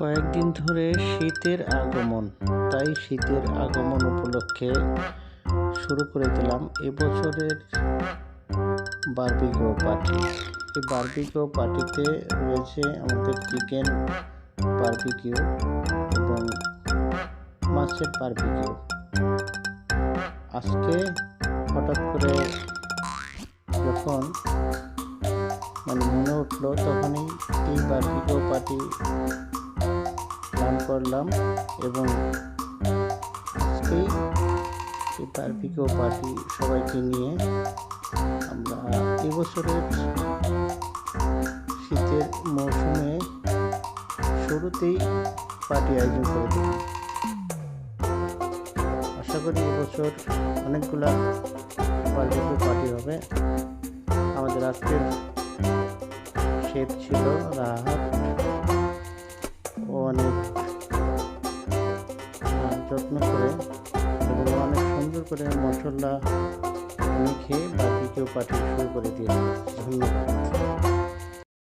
কয়েকদিন ধরে শীতের আগমন, তাই শীতের আগমন উপলক্ষে শুরু করে দিলাম এবছরের বারবিকিউ পার্টি। এই বারবিকিউ পার্টিতে রয়েছে আমাদের চিকেন বারবিকিউ এবং মাছের বারবিকিউ। আজকে হঠাৎ করে যখন মনে উঠলো, তখনই এই বারবিকিউ পার্টি প্ল্যান করলাম এবং আজকেই এই বারবিকিউ পার্টি সবাইকে নিয়ে আমরা এবছরের শীতের মৌসুমে শুরুতেই পার্টি আয়োজন করে দেব। আশা করি এবছর অনেকগুলা বারবিকিউ পার্টি হবে। আমাদের আজকের শেফ ছিল রাহাত, ও অনেক যত্ন করে এবং অনেক সুন্দর করে মশলা মেখে বারবিকিউ পার্টি শুরু করে দিয়েছে। ধন্যবাদ।